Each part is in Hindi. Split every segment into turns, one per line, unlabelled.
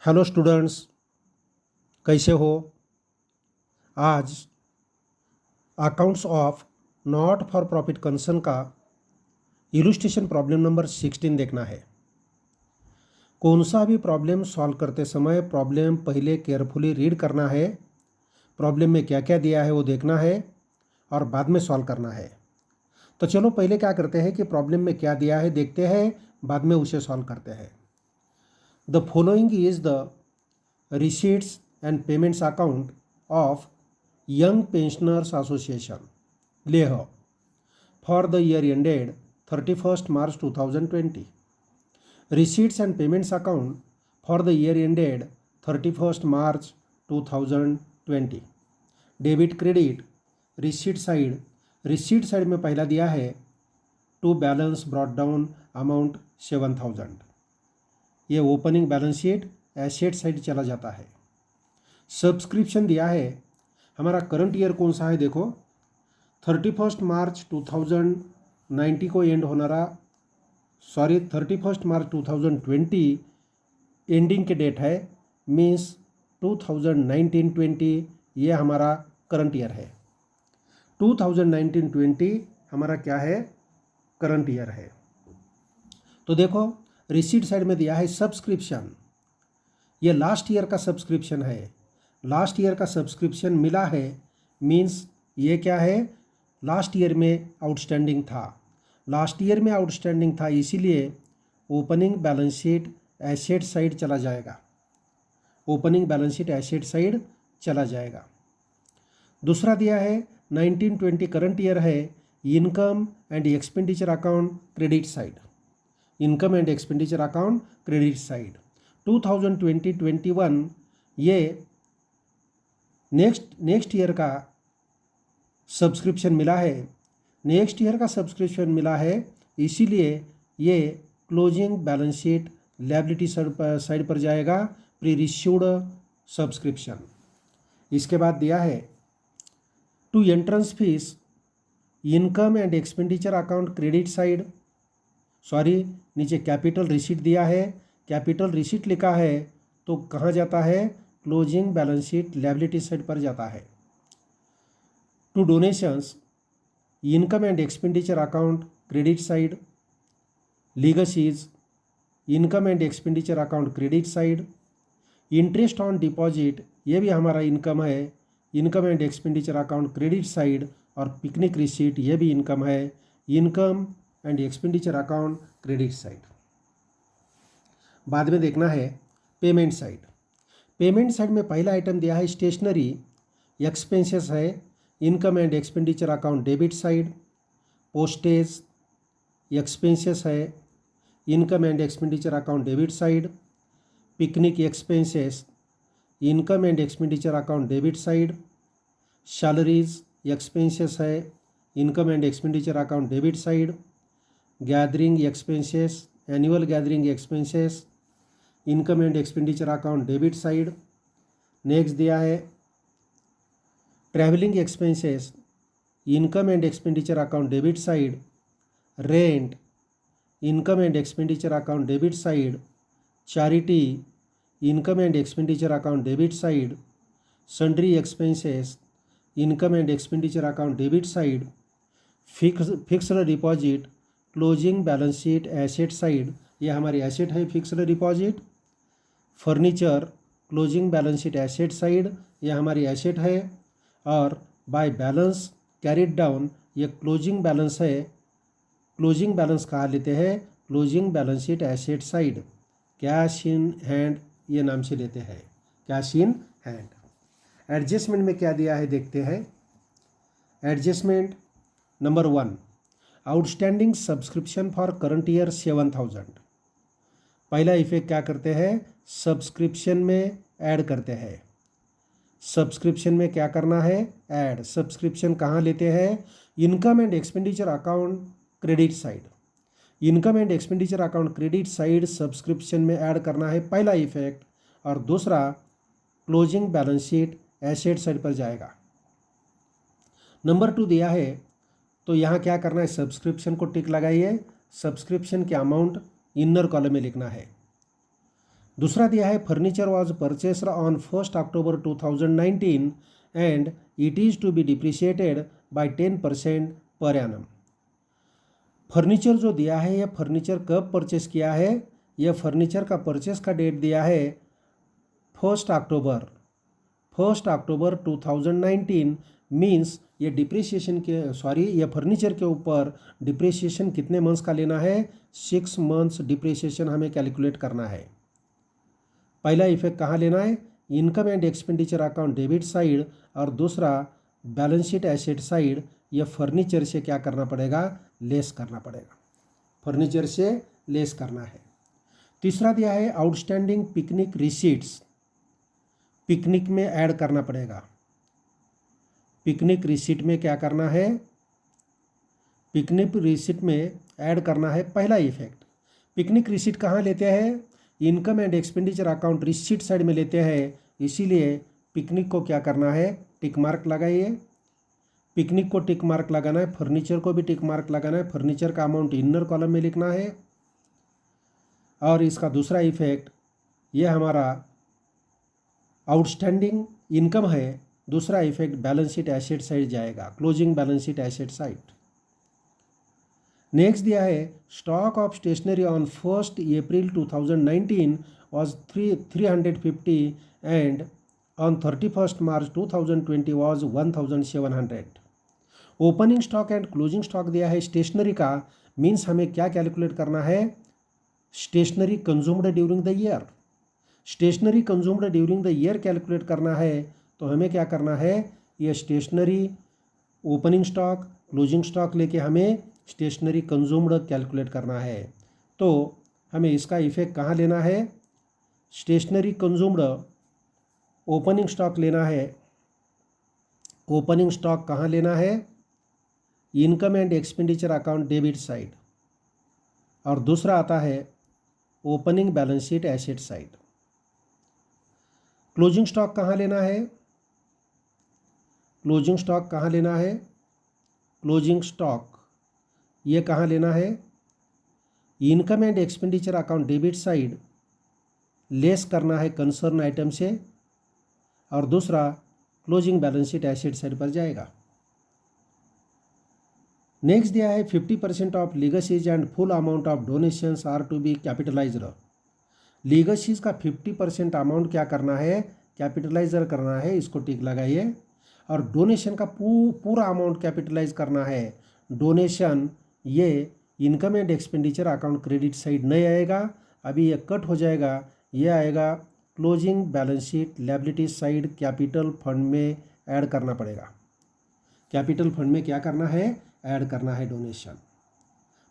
हेलो स्टूडेंट्स, कैसे हो। आज accounts of not for profit concern का इलुस्ट्रेशन प्रॉब्लम नंबर 16 देखना है। कौन सा भी प्रॉब्लम सॉल्व करते समय प्रॉब्लम पहले केयरफुली रीड करना है, प्रॉब्लम में क्या क्या दिया है वो देखना है और बाद में सॉल्व करना है। तो चलो पहले क्या करते हैं कि प्रॉब्लम में क्या दिया है देखते हैं, बाद में उसे सॉल्व करते हैं। The following is the receipts and payments account of Young Pensioners Association Leh for the year ended 31st March 2020. Receipts and payments account for the year ended 31st March 2020. Debit credit receipt side में पहला दिया है to balance brought down amount 7000। ये opening balance sheet asset side चला जाता है। सब्सक्रिप्शन दिया है, हमारा करंट ईयर कौन सा है देखो, 31 मार्च 2090 को एंड होनारा 31 मार्च 2020 एंडिंग के डेट है, मीन्स 2019-20 ये हमारा करंट ईयर है। 2019-20 हमारा क्या है, करंट ईयर है। तो देखो रिसीट साइड में दिया है सब्सक्रिप्शन, ये लास्ट ईयर का सब्सक्रिप्शन है। लास्ट ईयर का सब्सक्रिप्शन मिला है, मीन्स ये क्या है, लास्ट ईयर में आउटस्टैंडिंग था। लास्ट ईयर में आउटस्टैंडिंग था, इसीलिए opening balance sheet asset side चला जाएगा। Opening balance sheet asset side चला जाएगा। दूसरा दिया है 1920 करंट ईयर है, income and expenditure account credit side. Income and expenditure account credit side 2020-21 ये नेक्स्ट ईयर का सब्सक्रिप्शन मिला है। नेक्स्ट ईयर का सब्सक्रिप्शन मिला है, इसीलिए ये closing balance sheet liability side पर जाएगा, प्री रिसीव्ड सब्सक्रिप्शन। इसके बाद दिया है to entrance fees income and expenditure account credit side, sorry नीचे कैपिटल रिसीट दिया है, कैपिटल रिसीट लिखा है तो कहाँ जाता है, closing balance sheet liability side पर जाता है। To donations income and expenditure account credit side, legacies income and expenditure account credit side, interest on deposit ये भी हमारा इनकम है, income and expenditure account credit side, और पिकनिक रिसीट ये भी इनकम है, income and expenditure account credit side. बाद में देखना है पेमेंट साइड। पेमेंट साइड में पहला आइटम दिया है स्टेशनरी एक्सपेंसेस है, income and expenditure account debit side. Postage expenses है, income and expenditure account debit side. Picnic expenses income and expenditure account debit side. Salaries expenses है, income and expenditure account debit side. Gathering expenses annual gathering expenses income and expenditure account debit side. Next दिया है travelling expenses income and expenditure account debit side. Rent income and expenditure account debit side. Charity income and expenditure account debit side. Sundry expenses income and expenditure account debit side. Fixed deposit closing balance sheet asset side, ये हमारी एसेट है fixed deposit. Furniture closing balance sheet asset side, ये हमारी एसेट है। और बाय बैलेंस कैरिड डाउन ये क्लोजिंग बैलेंस है। क्लोजिंग बैलेंस कहाँ लेते हैं, closing balance sheet asset side. Cash in hand ये नाम से लेते हैं, कैश इन हैंड। एडजस्टमेंट में क्या दिया है देखते हैं। Adjustment number 1 outstanding subscription for current year 7000। पहला इफेक्ट क्या करते हैं, सब्सक्रिप्शन में ऐड करते हैं। सब्सक्रिप्शन में क्या करना है, ऐड। सब्सक्रिप्शन कहाँ लेते हैं, income and expenditure account credit side. Income and expenditure account credit side subscription में ऐड करना है, पहला इफेक्ट। और दूसरा closing balance sheet asset side पर जाएगा। नंबर 2 दिया है तो यहाँ क्या करना है, सब्सक्रिप्शन को टिक लगाइए। सब्सक्रिप्शन के अमाउंट इनर कॉलम में लिखना है। दूसरा दिया है furniture was purchased on 1 October 2019 and it is to be depreciated by 10% per annum. Furniture जो दिया है यह फर्नीचर कब परचेस किया है, यह फर्नीचर का परचेस का डेट दिया है 1 अक्टूबर 2019 मीन्स ये डिप्रिसिएशन ये फर्नीचर के ऊपर डिप्रिसिएशन कितने मंथ्स का लेना है, 6 मंथ्स डिप्रिसिएशन हमें कैलकुलेट करना है। पहला इफेक्ट कहाँ लेना है, income and expenditure account debit side, और दूसरा बैलेंस शीट एसेट साइड, ये फर्नीचर से क्या करना पड़ेगा, लेस करना पड़ेगा, फर्नीचर से लेस करना है। तीसरा दिया है आउटस्टैंडिंग पिकनिक रिसीट्स, पिकनिक में ऐड करना पड़ेगा। पिकनिक रिसीट में क्या करना है, पिकनिक रिसीट में ऐड करना है। पहला इफेक्ट, पिकनिक रिसीट कहाँ लेते हैं, income and expenditure account receipt side में लेते हैं, इसीलिए पिकनिक को क्या करना है, टिक मार्क लगाइए। पिकनिक को टिक मार्क लगाना है, फर्नीचर को भी टिक मार्क लगाना है, फर्नीचर का अमाउंट इनर कॉलम में लिखना है। और इसका दूसरा इफेक्ट, ये हमारा आउटस्टैंडिंग इनकम है, दूसरा effect balance sheet asset side जाएगा, closing balance sheet asset side. Next दिया है stock of stationery on 1 April 2019 was 350 and on 31 March 2020 was 1700। Opening stock and closing stock दिया है स्टेशनरी का, मीन्स हमें क्या कैलकुलेट करना है, stationery consumed during the year. Stationery consumed during the year calculate करना है, तो हमें क्या करना है, ये stationery opening stock closing stock लेके हमें स्टेशनरी कंज्यूम्ड कैलकुलेट करना है। तो हमें इसका इफेक्ट कहाँ लेना है, स्टेशनरी कंज्यूम्ड ओपनिंग स्टॉक लेना है। ओपनिंग स्टॉक कहाँ लेना है, income and expenditure account debit side, और दूसरा आता है opening balance sheet asset side. Closing stock कहाँ लेना है, क्लोजिंग स्टॉक कहाँ लेना है, क्लोजिंग स्टॉक ये कहाँ लेना है, income and expenditure account debit side less करना है कंसर्न आइटम से, और दूसरा closing balance sheet asset side पर जाएगा। नेक्स्ट दिया है 50% of legacies and full amount of donations are to be capitalized. Legacies का 50% अमाउंट क्या करना है, कैपिटलाइजर करना है, इसको टिक लगाइए। और डोनेशन का पूरा अमाउंट कैपिटलाइज करना है। डोनेशन ये income and expenditure account credit side नहीं आएगा, अभी ये कट हो जाएगा, ये आएगा closing balance sheet liability side, capital fund में ऐड करना पड़ेगा। कैपिटल फंड में क्या करना है, ऐड करना है डोनेशन।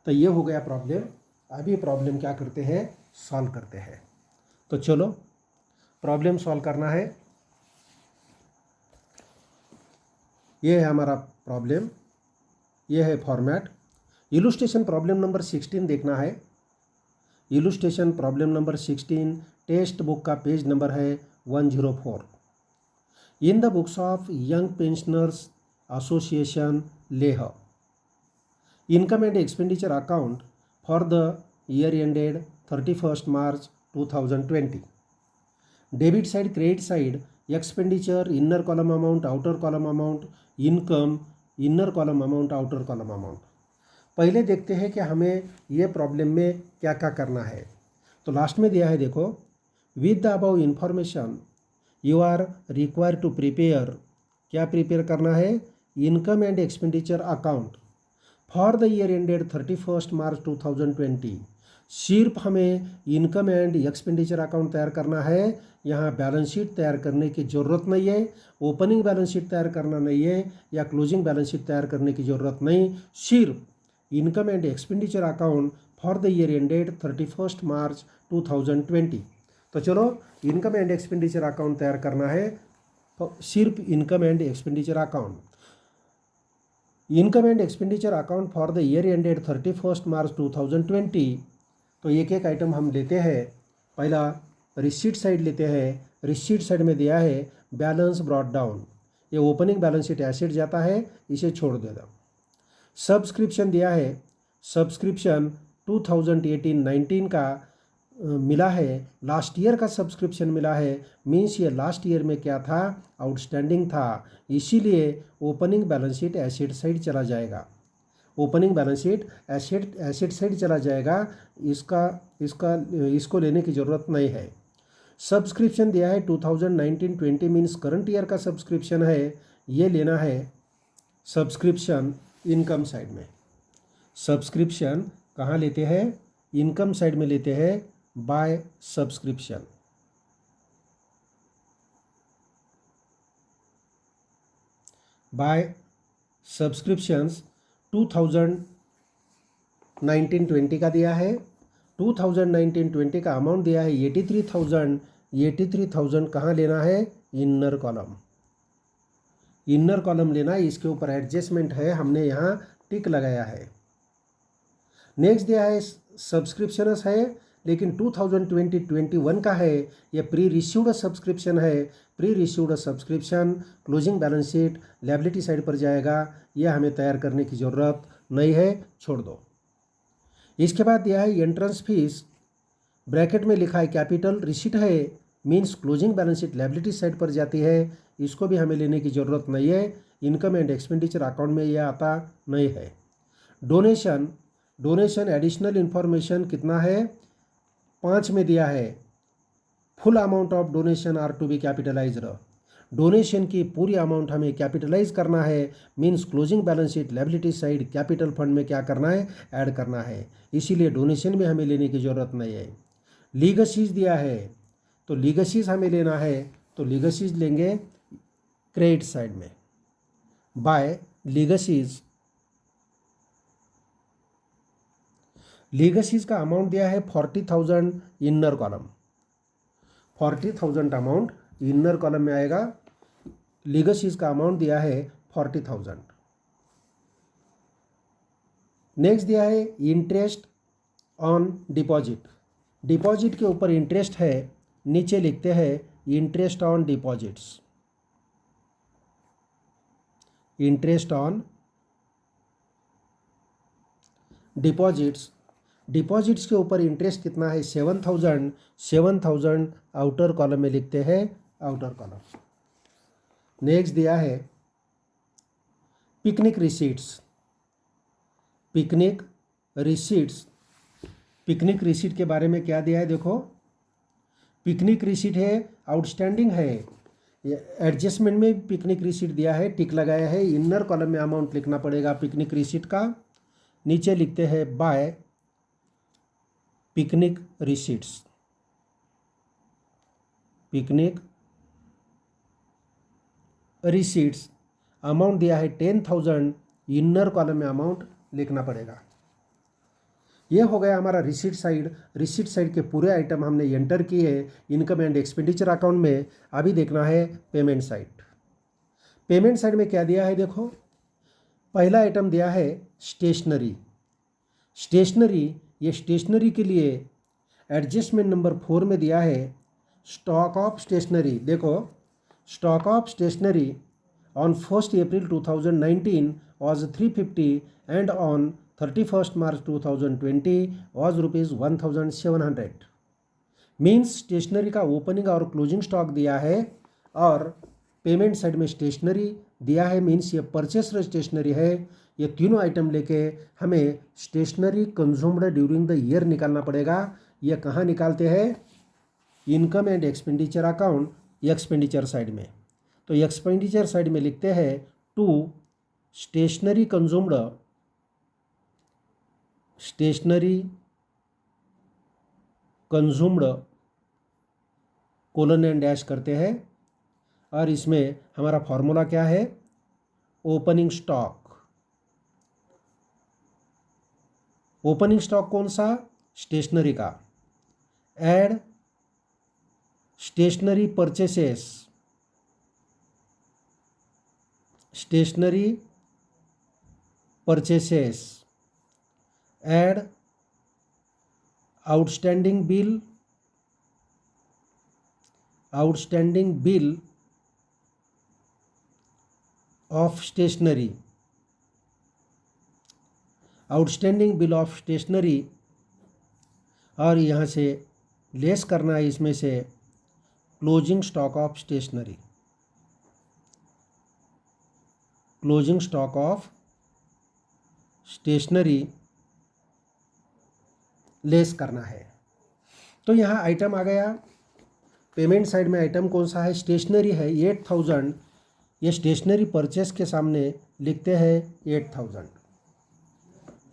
तो ये हो गया प्रॉब्लम। अभी प्रॉब्लम क्या करते हैं, सॉल्व करते हैं। तो चलो प्रॉब्लम सॉल्व करना है। ये है हमारा प्रॉब्लम, ये है फॉर्मेट। इलुस्ट्रेशन प्रॉब्लम नंबर 16 देखना है। Illustration problem number 16 text book का पेज नंबर है 104। In the books of young pensioners association Leh, income and expenditure account for the year ended 31 March 2020। Debit side credit side, expenditure inner column amount outer column amount, income inner column amount outer column amount. पहले देखते हैं कि हमें ये प्रॉब्लम में क्या क्या करना है। तो लास्ट में दिया है देखो, with the above information you are required to prepare, क्या प्रिपेयर करना है, income and expenditure account for the year ended 31 March 2020। सिर्फ हमें इनकम एंड एक्सपेंडिचर अकाउंट तैयार करना है, यहाँ बैलेंस शीट तैयार करने की ज़रूरत नहीं है, ओपनिंग बैलेंस शीट तैयार करना नहीं है या क्लोजिंग बैलेंस शीट तैयार करने की ज़रूरत नहीं। सिर्फ income and expenditure account for the year ended 31 March 2020। तो चलो इनकम एंड एक्सपेंडिचर अकाउंट तैयार करना है, सिर्फ income and expenditure account. Income and expenditure account for the year ended 31 March 2020। तो एक एक आइटम हम लेते हैं। पहला रिसीट साइड लेते हैं। रिसीट साइड में दिया है बैलेंस ब्रॉट डाउन, ये ओपनिंग बैलेंस शीट एसेट जाता है, इसे छोड़ देना। सब्सक्रिप्शन दिया है, सब्सक्रिप्शन 2018-19 का मिला है, लास्ट ईयर का सब्सक्रिप्शन मिला है, मीन्स ये लास्ट ईयर में क्या था, आउटस्टैंडिंग था, इसीलिए opening balance sheet asset side चला जाएगा। Opening balance sheet asset side चला जाएगा, इसको लेने की ज़रूरत नहीं है। सब्सक्रिप्शन दिया है 2019-20 मीन्स करंट ईयर का सब्सक्रिप्शन है, ये लेना है सब्सक्रिप्शन इनकम साइड में। सब्सक्रिप्शन कहाँ लेते हैं, इनकम साइड में लेते हैं, बाय सब्सक्रिप्शन। बाय सब्सक्रिप्शंस 2019-20 का दिया है, 2019-20 का अमाउंट दिया है 83,000। 83,000 कहाँ लेना है, इनर कॉलम। इनर कॉलम लेना है, इसके ऊपर एडजस्टमेंट है, हमने यहाँ टिक लगाया है। नेक्स्ट दिया है सब्सक्रिप्शनस है, लेकिन 2020-21 का है, यह प्री रिसीव्ड सब्सक्रिप्शन है। Pre received subscription closing balance sheet liability side पर जाएगा, यह हमें तैयार करने की ज़रूरत नहीं है, छोड़ दो। इसके बाद दिया है एंट्रेंस फीस, ब्रैकेट में लिखा है कैपिटल रिसीट है, means closing balance sheet liability side पर जाती है, इसको भी हमें लेने की ज़रूरत नहीं है, इनकम एंड एक्सपेंडिचर अकाउंट में यह आता नहीं है। डोनेशन एडिशनल इन्फॉर्मेशन कितना है, 5 में दिया है, full amount of donation are to be capitalised. Donation की पूरी अमाउंट हमें कैपिटलाइज करना है, means closing balance sheet liability side capital fund में क्या करना है, ऐड करना है, इसीलिए डोनेशन भी हमें लेने की ज़रूरत नहीं है। लीगसीज दिया है, तो लीगसीज हमें लेना है, तो लीगसीज लेंगे क्रेडिट साइड में, बाय लीगसीज। लीगसीज का अमाउंट दिया है 40,000 inner column, 40,000 amount inner column में आएगा। लीगसीज का अमाउंट दिया है 40,000। नेक्स्ट दिया है इंटरेस्ट ऑन डिपॉजिट, डिपॉजिट के ऊपर इंटरेस्ट है, नीचे लिखते हैं interest on deposits. Interest on deposits, deposits के ऊपर इंटरेस्ट कितना है, 7,000। 7,000 आउटर कॉलम में लिखते हैं, आउटर कॉलम। नेक्स्ट दिया है picnic receipts, picnic receipts. Picnic receipt के बारे में क्या दिया है, देखो पिकनिक रिसीट है, आउटस्टैंडिंग है, एडजस्टमेंट में पिकनिक रिसीट दिया है, टिक लगाया है, इनर कॉलम में अमाउंट लिखना पड़ेगा पिकनिक रिसीट का, नीचे लिखते हैं by picnic receipts. Picnic receipts amount दिया है 10,000, इनर कॉलम में अमाउंट लिखना पड़ेगा। ये हो गया हमारा रिसीट साइड। रिसीट साइड के पूरे आइटम हमने एंटर किए इनकम एंड एक्सपेंडिचर अकाउंट में। अभी देखना है पेमेंट साइड। पेमेंट साइड में क्या दिया है, देखो पहला आइटम दिया है स्टेशनरी। स्टेशनरी, ये स्टेशनरी के लिए एडजस्टमेंट नंबर 4 में दिया है स्टॉक ऑफ स्टेशनरी। देखो stock of stationery on 1st April 2019 was 350 and on 31st March 2020 was rupees 1,700। Means stationery का ओपनिंग और क्लोजिंग स्टॉक दिया है और पेमेंट साइड में स्टेशनरी दिया है, मीन्स ये परचेस्ड स्टेशनरी है। ये तीनों आइटम लेके हमें stationery consumed during the year निकालना पड़ेगा। ये कहाँ निकालते हैं, income and expenditure account expenditure side में। तो एक्सपेंडिचर साइड में लिखते हैं to stationery consumed, stationery consumed colon and dash करते हैं और इसमें हमारा फॉर्मूला क्या है, ओपनिंग स्टॉक। ओपनिंग स्टॉक कौन सा, स्टेशनरी का, add stationery purchases, stationery purchases, add outstanding bill, outstanding bill of stationery, outstanding bill of stationery, और यहाँ से लेस करना है इसमें से closing stock of stationery, closing stock of stationery less करना है। तो यहाँ आइटम आ गया, पेमेंट साइड में आइटम कौन सा है, स्टेशनरी है 8000, ये स्टेशनरी परचेस के सामने लिखते हैं 8000।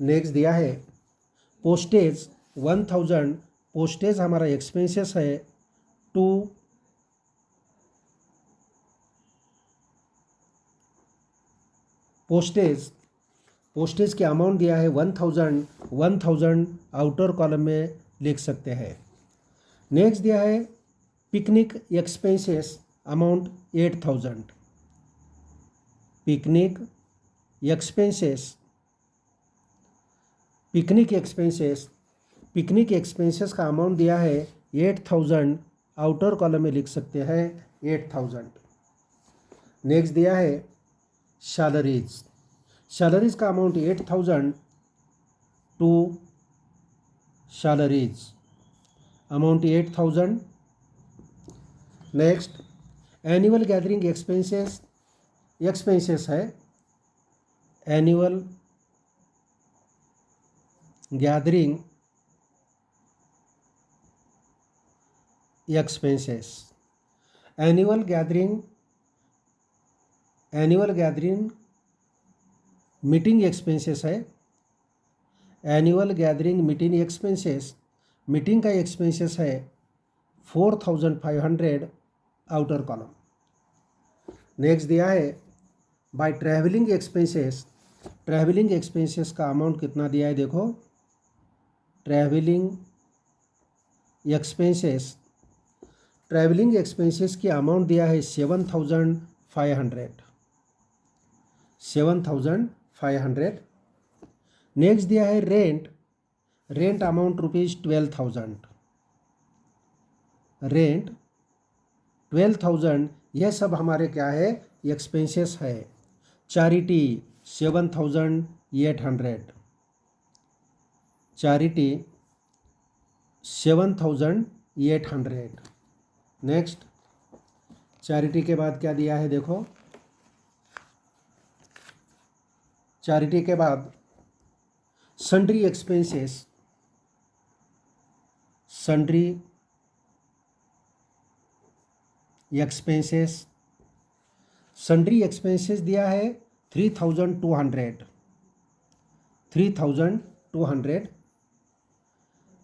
नेक्स्ट दिया है पोस्टेज 1000, पोस्टेज हमारा एक्सपेंसेस है टू पोस्टेज की अमाउंट दिया है 1000 आउटर कॉलम में लिख सकते हैं। नेक्स्ट दिया है picnic expenses amount 8000, picnic expenses का अमाउंट दिया है 8000, आउटर कॉलम में लिख सकते हैं 8000। नेक्स्ट दिया है सैलरीज का amount 8000 to salaries amount 8000। Next annual gathering expenses है, annual gathering expenses, annual gathering meeting expenses है, annual gathering meeting expenses, meeting का एक्सपेंसेस है 4500 आउटर कॉलम। नेक्स्ट दिया है बाय ट्रैवलिंग एक्सपेंसेस का अमाउंट कितना दिया है देखो, ट्रैवलिंग एक्सपेंसेस की अमाउंट दिया है 7500। नेक्स्ट दिया है रेंट अमाउंट ₹12,000, रेंट 12,000, यह सब हमारे क्या है एक्सपेंसेस है। Charity 7,800, charity 7,800। नेक्स्ट चैरिटी के बाद क्या दिया है देखो, चैरिटी के बाद सन्ड्री एक्सपेंसेस दिया है 3,200।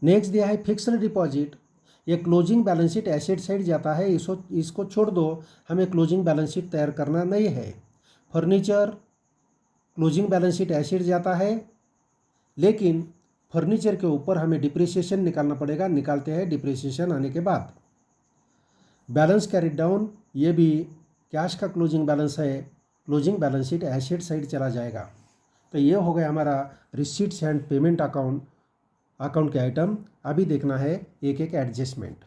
नेक्स्ट दिया है फिक्स्ड डिपॉजिट, ये closing balance sheet asset side जाता है, इसको छोड़ दो, हमें क्लोजिंग बैलेंस शीट तैयार करना नहीं है। Furniture closing balance sheet asset जाता है, लेकिन फर्नीचर के ऊपर हमें डिप्रिसिएशन निकालना पड़ेगा, निकालते हैं डिप्रिसिएशन आने के बाद। बैलेंस कैरिड डाउन, ये भी कैश का क्लोजिंग बैलेंस है, closing balance sheet asset side चला जाएगा। तो ये हो गया हमारा रिसीट्स एंड पेमेंट अकाउंट के आइटम। अभी देखना है एक एक एडजस्टमेंट।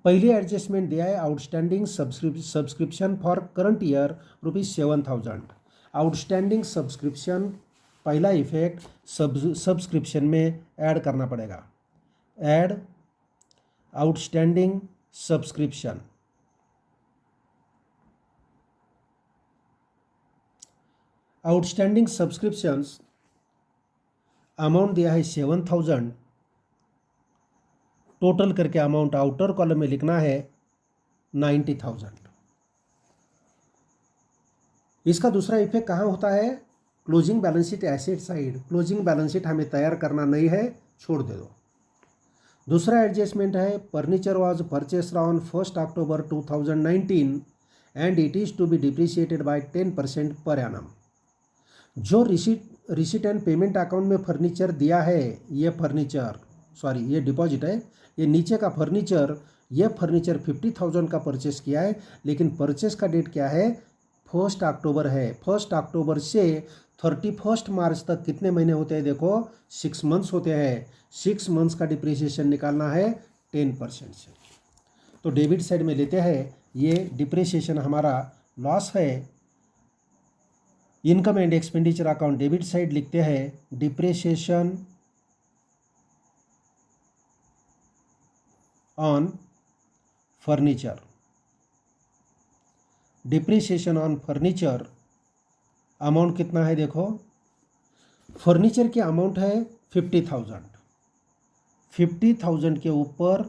पहली एडजस्टमेंट दिया है outstanding subscription for current year ₹7,000। Outstanding subscription पहला इफेक्ट सब्सक्रिप्शन में ऐड करना पड़ेगा, add outstanding subscription. Outstanding subscriptions amount दिया है 7,000, टोटल करके अमाउंट आउटर कॉलम में लिखना है 90,000। इसका दूसरा इफेक्ट कहाँ होता है, closing balance sheet asset side. Closing balance sheet हमें तैयार करना नहीं है, छोड़ दे दो। दूसरा एडजस्टमेंट है furniture was purchased on 1 October 2019 and it is to be depreciated by 10% per annum. जो रिसीट एंड पेमेंट अकाउंट में फर्नीचर दिया है, ये डिपॉजिट है, ये नीचे का फर्नीचर, ये फर्नीचर 50,000 का परचेस किया है, लेकिन परचेस का डेट क्या है 1 अक्टूबर है। 1 अक्टूबर से 31 मार्च तक कितने महीने होते हैं देखो, 6 मंथ्स होते हैं। 6 मंथ्स का डिप्रिसिएशन निकालना है 10% से। तो डेबिट साइड में लेते हैं, ये डिप्रिसिएशन हमारा लॉस है। Income and expenditure account debit side लिखते हैं depreciation on furniture, depreciation on furniture amount कितना है देखो, फर्नीचर की अमाउंट है 50,000, 50,000 के ऊपर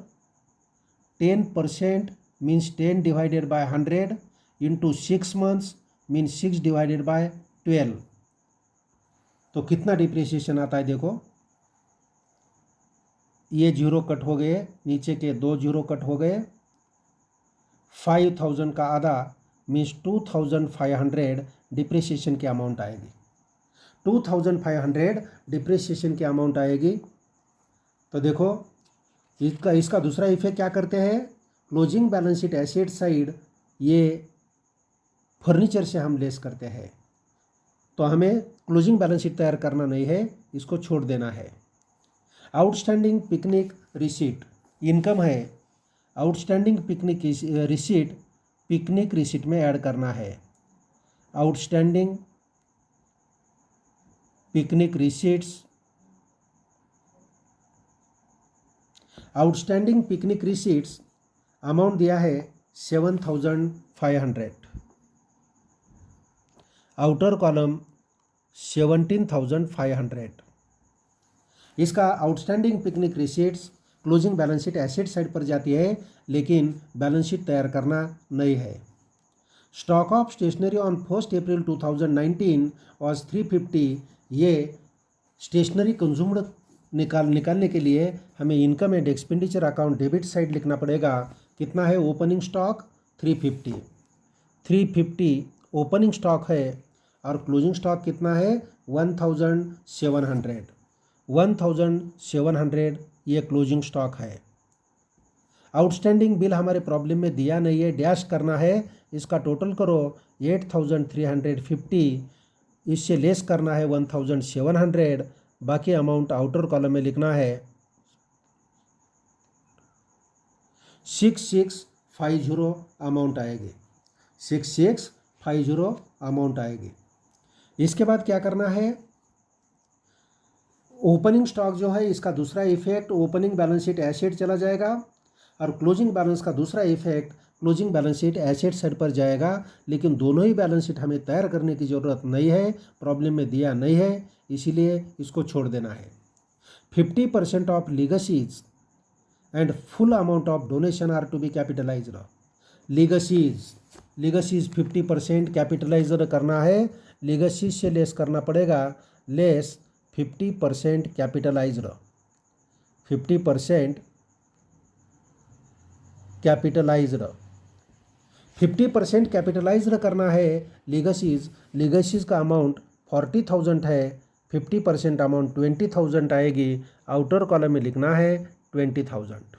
10% means 10 divided by 100 into 6 months means 6 divided by 12, तो कितना डिप्रिसिएशन आता है देखो, ये जीरो कट हो गए, नीचे के 2 जीरो कट हो गए, 5,000 का आधा मीन्स 2,500 डिप्रिसिएशन की अमाउंट आएगी, 2,500 डिप्रिसिएशन की अमाउंट आएगी। तो देखो इसका दूसरा इफेक्ट क्या करते हैं, closing balance sheet asset side ये फर्नीचर से हम लेस करते हैं, तो हमें क्लोजिंग बैलेंस शीट तैयार करना नहीं है, इसको छोड़ देना है। आउटस्टैंडिंग पिकनिक रिसीट इनकम है, outstanding picnic receipt picnic receipt में ऐड करना है, outstanding picnic receipts, outstanding picnic receipts amount दिया है 7,500, आउटर कॉलम 17,500, इसका outstanding picnic receipts closing balance sheet asset side पर जाती है, लेकिन बैलेंस शीट तैयार करना नहीं है। Stock of stationery on 1 April 2019 was 350, ये स्टेशनरी कंज्यूम्ड निकालने के लिए हमें income and expenditure account debit side लिखना पड़ेगा। कितना है ओपनिंग स्टॉक 350 ओपनिंग स्टॉक है, और क्लोजिंग स्टॉक कितना है 1,700 ये क्लोजिंग स्टॉक है। आउटस्टैंडिंग बिल हमारे प्रॉब्लम में दिया नहीं है, डैश करना है, इसका टोटल करो 8,350, इससे लेस करना है 1,700, बाकी अमाउंट आउटर कॉलम में लिखना है 6650 अमाउंट आएगी, 6650 अमाउंट आएगी। इसके बाद क्या करना है, ओपनिंग स्टॉक जो है इसका दूसरा effect opening balance sheet asset चला जाएगा, और क्लोजिंग बैलेंस का दूसरा effect closing balance sheet asset side पर जाएगा, लेकिन दोनों ही बैलेंस शीट हमें तैयार करने की ज़रूरत नहीं है, प्रॉब्लम में दिया नहीं है, इसीलिए इसको छोड़ देना है। 50% of legacies and full amount of donation are to be capitalized. Legacies 50% capitalize करना है, लीगसीज से लेस करना पड़ेगा, लेस 50% कैपिटलाइज्ड, 50% कैपिटलाइज्ड, 50% कैपिटलाइज्ड करना है। लीगसीज का अमाउंट 40,000 है, 50% अमाउंट 20,000 आएगी, आउटर कॉलम में लिखना है 20,000।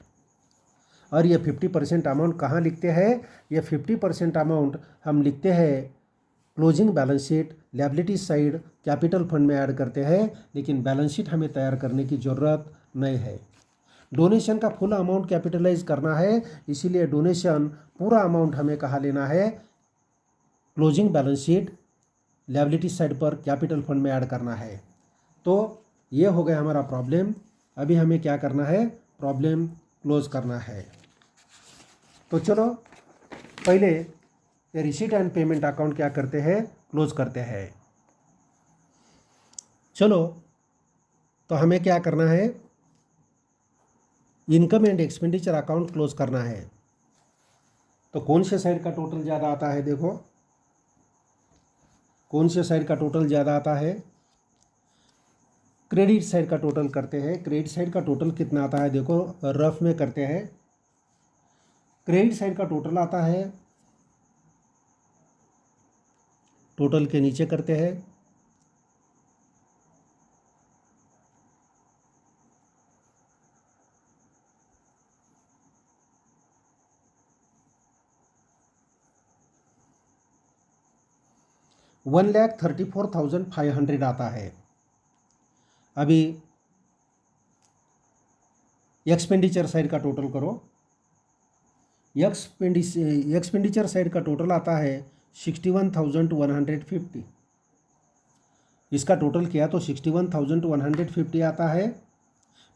और ये 50% अमाउंट कहाँ लिखते हैं, ये 50% अमाउंट हम लिखते हैं closing balance sheet liability side capital fund में ऐड करते हैं, लेकिन बैलेंस शीट हमें तैयार करने की ज़रूरत नहीं है। डोनेशन का फुल अमाउंट कैपिटलाइज करना है, इसीलिए डोनेशन पूरा अमाउंट हमें कहाँ लेना है, closing balance sheet liability side पर कैपिटल फंड में ऐड करना है। तो ये हो गया हमारा प्रॉब्लम। अभी हमें क्या करना है, प्रॉब्लम क्लोज करना है। तो चलो पहले ये रिसीट एंड पेमेंट अकाउंट क्या करते हैं, क्लोज करते हैं। चलो तो हमें क्या करना है, income and expenditure account close करना है। तो कौन से साइड का टोटल ज़्यादा आता है, देखो कौन से साइड का टोटल ज़्यादा आता है, क्रेडिट साइड का टोटल करते हैं। क्रेडिट साइड का टोटल कितना आता है, देखो रफ में करते हैं। क्रेडिट साइड का टोटल आता है, टोटल के नीचे करते हैं, $1,34,500 आता है। अभी एक्सपेंडिचर साइड का टोटल करो, एक्सपेंडिचर साइड का टोटल आता है 61,150, इसका टोटल किया तो 61,150 आता है।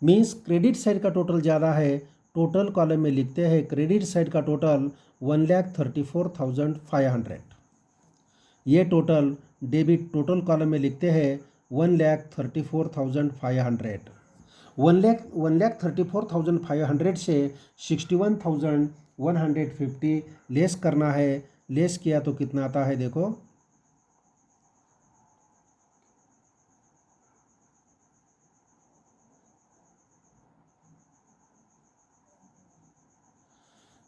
मीन्स क्रेडिट साइड का टोटल ज़्यादा है टोटल कॉलम में लिखते हैं क्रेडिट साइड का टोटल 1,34,500। ये टोटल डेबिट टोटल कॉलम में लिखते हैं 1,34,500। 1,34,500 से 61,150 लेस करना है। लेस किया तो कितना आता है देखो,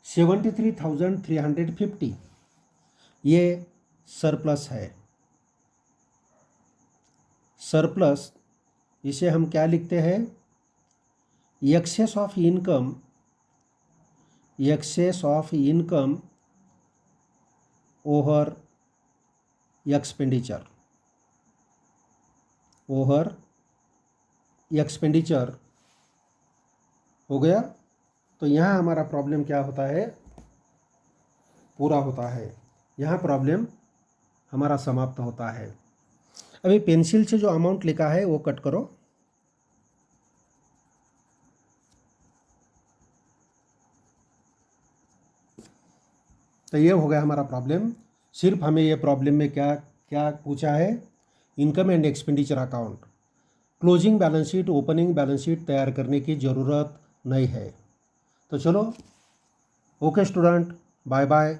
73,350। ये सरप्लस है। सरप्लस इसे हम क्या लिखते हैं, excess of income, excess of income over expenditure, over expenditure हो गया। तो यहाँ हमारा प्रॉब्लम क्या होता है, पूरा होता है। यहाँ प्रॉब्लम हमारा समाप्त होता है। अभी पेंसिल से जो अमाउंट लिखा है वो कट करो। तो ये हो गया हमारा प्रॉब्लम। सिर्फ हमें ये प्रॉब्लम में क्या क्या पूछा है, income and expenditure account, closing balance sheet, opening balance sheet तैयार करने की ज़रूरत नहीं है। तो चलो, ओके स्टूडेंट, बाय बाय।